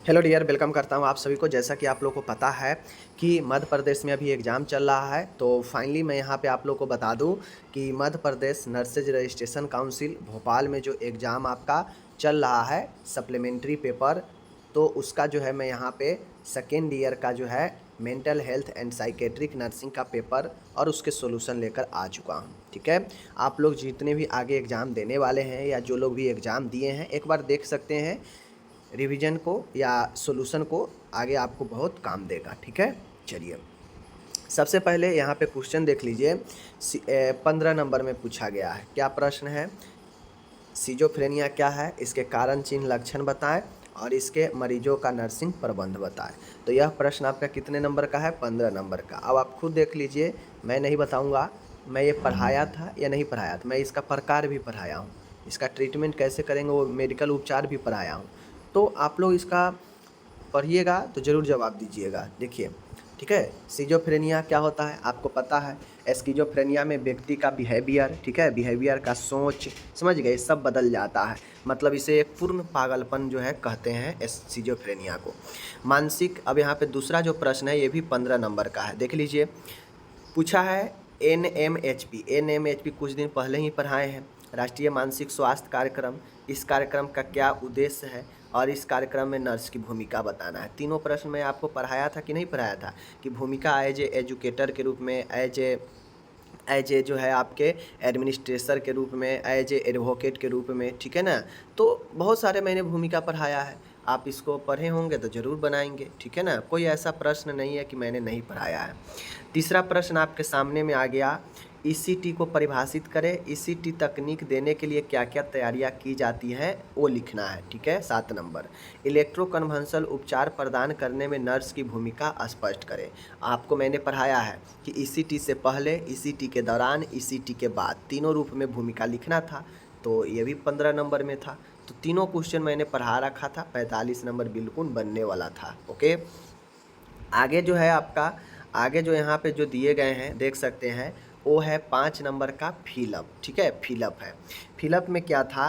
Hello dear, welcome करता हूँ आप सभी को। जैसा कि आप लोगों को पता है कि मध्य प्रदेश में अभी एग्ज़ाम चल रहा है, तो फाइनली मैं यहाँ पे आप लोगों को बता दूँ कि Madhya Pradesh nurses registration council Bhopal में जो एग्ज़ाम आपका चल रहा है सप्लीमेंट्री पेपर, तो उसका जो है मैं यहाँ पे सेकेंड ईयर का जो है mental health and psychiatric nursing का पेपर और उसके सॉल्यूशन लेकर आ चुका हूँ। ठीक है, आप लोग जितने भी आगे एग्ज़ाम देने वाले हैं या जो लोग भी एग्ज़ाम दिए हैं, एक बार देख सकते हैं रिवीजन को या सॉल्यूशन को, आगे आपको बहुत काम देगा। ठीक है, चलिए सबसे पहले यहाँ पे क्वेश्चन देख लीजिए। 15 नंबर में पूछा गया है। क्या प्रश्न है? सिजोफ्रेनिया क्या है, इसके कारण चिन्ह लक्षण बताएं और इसके मरीजों का नर्सिंग प्रबंध बताएं। तो यह प्रश्न आपका कितने नंबर का है? 15 नंबर का। अब आप खुद देख लीजिए, मैं नहीं बताऊंगा मैं ये पढ़ाया था या नहीं पढ़ाया था। मैं इसका प्रकार भी पढ़ाया हूँ, इसका ट्रीटमेंट कैसे करेंगे वो मेडिकल उपचार भी पढ़ाया हूँ। तो आप लोग इसका पढ़िएगा तो ज़रूर जवाब दीजिएगा। देखिए, ठीक है, सिजोफ्रेनिया क्या होता है आपको पता है। स्किजोफ्रेनिया में व्यक्ति का बिहेवियर, ठीक है, बिहेवियर का सोच, समझ गए, सब बदल जाता है। मतलब इसे एक पूर्ण पागलपन जो है कहते हैं सिजोफ्रेनिया को। मानसिक, अब यहाँ पे दूसरा जो प्रश्न है ये भी 15 नंबर का है, देख लीजिए। पूछा है NMHP। NMHP कुछ दिन पहले ही पढ़ाए हैं, राष्ट्रीय मानसिक स्वास्थ्य कार्यक्रम। इस कार्यक्रम का क्या उद्देश्य है और इस कार्यक्रम में नर्स की भूमिका बताना है। तीनों प्रश्न मैं आपको पढ़ाया था कि नहीं पढ़ाया था, कि भूमिका एज ए एजुकेटर के रूप में, एज ए जो है आपके एडमिनिस्ट्रेटर के रूप में, एज ए एडवोकेट के रूप में, ठीक है ना। तो बहुत सारे मैंने भूमिका पढ़ाया है, आप इसको पढ़े होंगे तो ज़रूर बनाएंगे, ठीक है ना। कोई ऐसा प्रश्न नहीं है कि मैंने नहीं पढ़ाया है। तीसरा प्रश्न आपके सामने में आ गया, ECT को परिभाषित करें। ECT तकनीक देने के लिए क्या क्या तैयारियां की जाती हैं वो लिखना है, ठीक है। 7 नंबर, इलेक्ट्रोकन्वल्सल उपचार प्रदान करने में नर्स की भूमिका स्पष्ट करें। आपको मैंने पढ़ाया है कि ECT से पहले, ECT के दौरान, ECT के बाद, तीनों रूप में भूमिका लिखना था। तो ये भी 15 नंबर में था। तो तीनों क्वेश्चन मैंने पढ़ा रखा था, 45 नंबर बिल्कुल बनने वाला था। ओके, आगे जो है आपका, आगे जो यहाँ पे जो दिए गए हैं देख सकते हैं, वो है 5 नंबर का फिलअप, ठीक है। फिलअप है, फिलअप में क्या था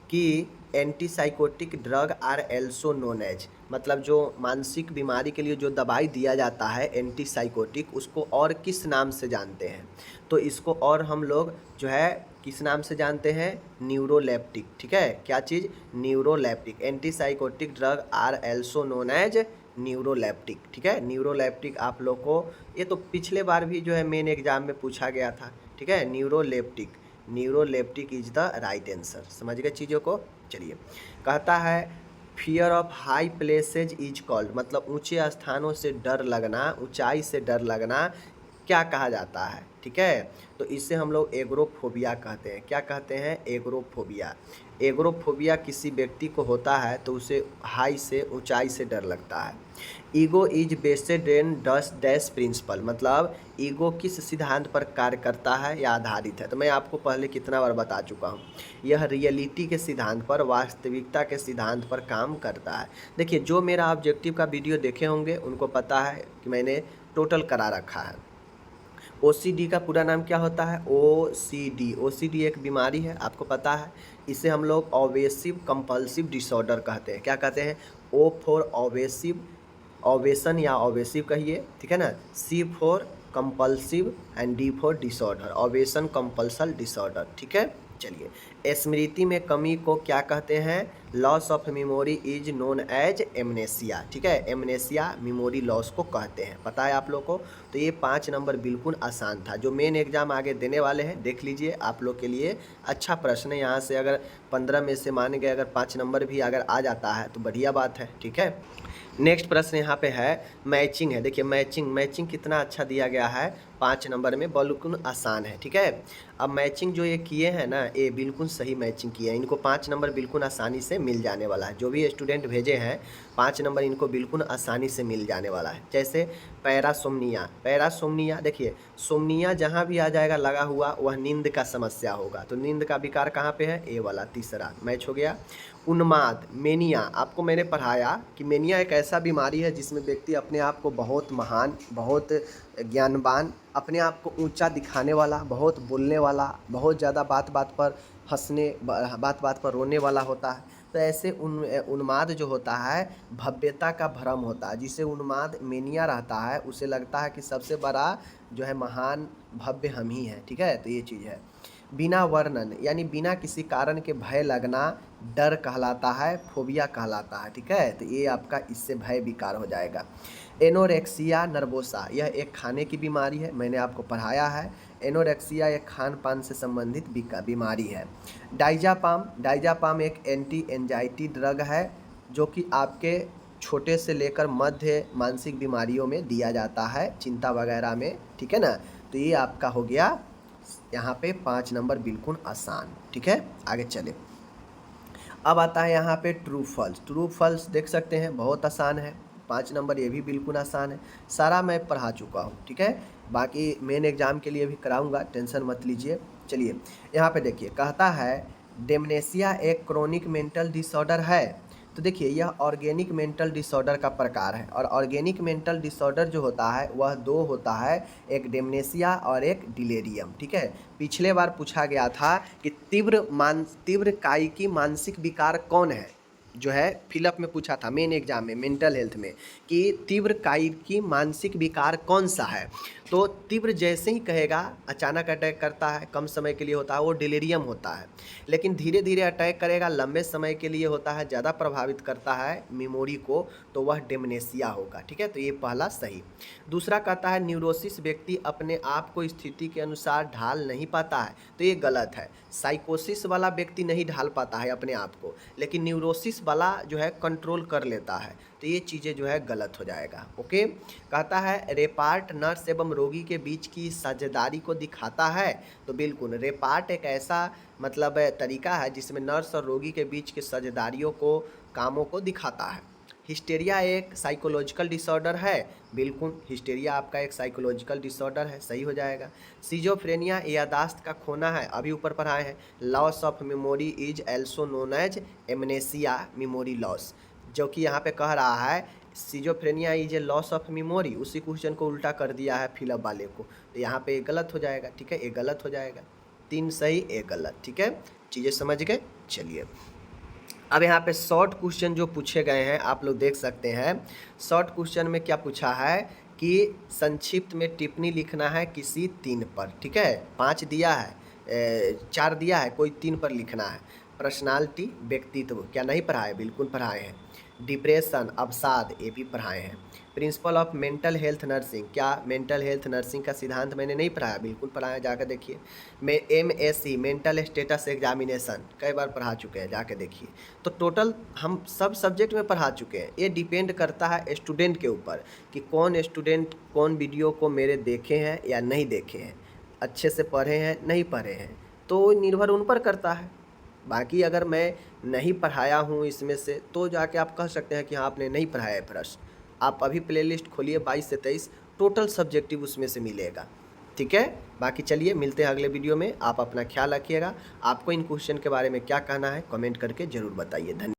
कि antipsychotic drug are also known as, मतलब जो मानसिक बीमारी के लिए जो दवाई दिया जाता है एंटीसाइकोटिक, उसको और किस नाम से जानते हैं। तो इसको और हम लोग जो है किस नाम से जानते हैं? न्यूरोलेप्टिक, ठीक है। क्या चीज़? Neuroleptic. Antipsychotic drug are also known as neuroleptic, ठीक है। न्यूरोलेप्टिक आप लोग को, ये तो पिछले बार भी जो है मेन एग्जाम में पूछा गया था, ठीक है। Neuroleptic, neuroleptic is the right answer. समझ गए चीज़ों को। चलिए, कहता है fear of high places is called, मतलब ऊंचे स्थानों से डर लगना, ऊंचाई से डर लगना क्या कहा जाता है, ठीक है। तो इससे हम लोग एग्रोफोबिया कहते हैं। क्या कहते हैं? एग्रोफोबिया। एग्रोफोबिया किसी व्यक्ति को होता है तो उसे हाई से, ऊंचाई से डर लगता है। Ego is based in this dash principle, मतलब ईगो किस सिद्धांत पर कार्य करता है या आधारित है। तो मैं आपको पहले कितना बार बता चुका हूँ, यह रियलिटी के सिद्धांत पर, वास्तविकता के सिद्धांत पर काम करता है। देखिए, जो मेरा ऑब्जेक्टिव का वीडियो देखे होंगे उनको पता है कि मैंने टोटल करा रखा है। OCD का पूरा नाम क्या होता है? OCD। OCD एक बीमारी है, आपको पता है। इसे हम लोग ऑवेसिव कंपल्सिव डिसऑर्डर कहते हैं। क्या कहते हैं? O फॉर ऑवेसिव, ऑवेशन या ऑवेसिव कहिए, ठीक है ना। C for compulsive and D for disorder, obsession compulsive disorder, ठीक है। चलिए, स्मृति में कमी को क्या कहते हैं? Loss of memory is known as amnesia, ठीक है। एमनेसिया मेमोरी लॉस को कहते हैं, पता है आप लोग को। तो ये 5 नंबर बिल्कुल आसान था, जो मेन एग्जाम आगे देने वाले हैं देख लीजिए, आप लोग के लिए अच्छा प्रश्न है। यहाँ से अगर 15 में से मान गए अगर 5 नंबर भी अगर आ जाता है तो बढ़िया बात है, ठीक है। नेक्स्ट प्रश्न यहाँ पे है मैचिंग है। देखिए, मैचिंग कितना अच्छा दिया गया है, 5 नंबर में, बिल्कुल आसान है, ठीक है। अब मैचिंग जो ये किए हैं ना, ये बिल्कुल सही मैचिंग किए हैं, इनको 5 नंबर बिल्कुल आसानी से मिल जाने वाला है। जो भी स्टूडेंट भेजे हैं 5 नंबर इनको बिल्कुल आसानी से मिल जाने वाला है। जैसे पैरासोमनिया, पैरासोमनिया, देखिए सोमनिया जहाँ भी आ जाएगा लगा हुआ वह नींद का समस्या होगा, तो नींद का विकार कहाँ पे है? ए वाला, तीसरा मैच हो गया। उन्माद, मेनिया, आपको मैंने पढ़ाया कि मेनिया एक ऐसा बीमारी है जिसमें व्यक्ति अपने आप को बहुत महान, बहुत ज्ञानवान, अपने आप को ऊंचा दिखाने वाला, बहुत बोलने वाला, बहुत ज़्यादा बात बात पर हंसने, बात बात पर रोने वाला होता है। तो ऐसे उन्माद जो होता है भव्यता का भ्रम होता है, जिसे उन्माद मेनिया रहता है उसे लगता है कि सबसे बड़ा जो है महान भव्य हम ही हैं। ठीक है, तो ये चीज़ है। बिना वर्णन यानी बिना किसी कारण के भय लगना डर कहलाता है, फोबिया कहलाता है। ठीक है, तो ये आपका इससे भय विकार हो जाएगा। एनोरेक्सिया नर्वोसा यह एक खाने की बीमारी है, मैंने आपको पढ़ाया है। एनोरेक्सिया एक खान पान से संबंधित बीमारी है। डाइजापाम एक एंटी एंजाइटी ड्रग है जो कि आपके छोटे से लेकर मध्य मानसिक बीमारियों में दिया जाता है, चिंता वगैरह में। ठीक है ना, तो ये आपका हो गया यहाँ पे 5 नंबर बिल्कुल आसान। ठीक है, आगे चले। अब आता है यहाँ पे ट्रू फॉल्स। ट्रू फॉल्स देख सकते हैं बहुत आसान है, 5 नंबर ये भी बिल्कुल आसान है, सारा मैं पढ़ा चुका हूँ। ठीक है, बाकी मेन एग्जाम के लिए भी कराऊंगा, टेंशन मत लीजिए। चलिए यहाँ पे देखिए, कहता है डेमनेशिया एक क्रोनिक मेंटल डिसऑर्डर है। तो देखिए यह ऑर्गेनिक मेंटल डिसऑर्डर का प्रकार है, और ऑर्गेनिक मेंटल डिसऑर्डर जो होता है वह 2 होता है, एक डेमनेशिया और एक डिलेरियम। ठीक है, पिछले बार पूछा गया था कि तीव्र कायिकी मानसिक विकार कौन है, जो है फिलअप में पूछा था मेन एग्जाम में मेंटल हेल्थ में, कि तीव्र कायिकी मानसिक विकार कौन सा है। तो तीव्र जैसे ही कहेगा अचानक अटैक करता है, कम समय के लिए होता है, वो डिलेरियम होता है। लेकिन धीरे धीरे अटैक करेगा, लंबे समय के लिए होता है, ज़्यादा प्रभावित करता है मेमोरी को, तो वह डेमनेशिया होगा। ठीक है, तो ये पहला सही। दूसरा कहता है न्यूरोसिस व्यक्ति अपने आप को स्थिति के अनुसार ढाल नहीं पाता है, तो ये गलत है। साइकोसिस वाला व्यक्ति नहीं ढाल पाता है अपने आप को, लेकिन न्यूरोसिस वाला जो है कंट्रोल कर लेता है, तो ये चीज़ें जो है गलत हो जाएगा। ओके, कहता है रेपार्ट नर्स एवं रोगी के बीच की साझेदारी को दिखाता है, तो बिल्कुल रेपार्ट एक ऐसा मतलब तरीका है जिसमें नर्स और रोगी के बीच की साझेदारियों को, कामों को दिखाता है। हिस्टेरिया एक साइकोलॉजिकल डिसऑर्डर है, बिल्कुल हिस्टेरिया आपका एक साइकोलॉजिकल डिसऑर्डर है, सही हो जाएगा। सिजोफ्रेनिया यादाश्त का खोना है, अभी ऊपर पढ़ाए हैं। Loss of memory is also known as amnesia memory loss, जो कि यहाँ पे कह रहा है schizophrenia is a loss of memory, उसी क्वेश्चन को उल्टा कर दिया है फिलअप वाले को, तो यहाँ पे एक गलत हो जाएगा। ठीक है, एक गलत हो जाएगा, 3 सही 1 गलत। ठीक है, चीज़ें समझ गए। चलिए अब यहाँ पे शॉर्ट क्वेश्चन जो पूछे गए हैं आप लोग देख सकते हैं। शॉर्ट क्वेश्चन में क्या पूछा है कि संक्षिप्त में टिप्पणी लिखना है किसी 3 पर। ठीक है, 5 दिया है, 4 दिया है, कोई 3 पर लिखना है। पर्सनालिटी व्यक्तित्व क्या नहीं पढ़ाए, बिल्कुल पढ़ाए हैं। डिप्रेशन अवसाद ये भी पढ़ाए हैं। Principle of mental health nursing, क्या मेंटल हेल्थ नर्सिंग का सिद्धांत मैंने नहीं पढ़ाया, बिल्कुल पढ़ाया, जाकर देखिए। मैं MSc मेंटल स्टेटस एग्जामिनेशन कई बार पढ़ा चुके हैं, जाके देखिए। तो टोटल हम सब सब्जेक्ट में पढ़ा चुके हैं। ये डिपेंड करता है स्टूडेंट के ऊपर कि कौन स्टूडेंट कौन वीडियो को मेरे देखे हैं या नहीं देखे हैं, अच्छे से पढ़े हैं नहीं पढ़े हैं, तो निर्भर उन पर करता है। बाकी अगर मैं नहीं पढ़ाया हूँ इसमें से, तो जाके आप कह सकते हैं कि हाँ आपने नहीं पढ़ाया है प्रश्न। आप अभी प्लेलिस्ट खोलिए 22 से 23, टोटल सब्जेक्टिव उसमें से मिलेगा। ठीक है, बाकी चलिए मिलते हैं अगले वीडियो में। आप अपना ख्याल रखिएगा। आपको इन क्वेश्चन के बारे में क्या कहना है कमेंट करके ज़रूर बताइए। धन्यवाद।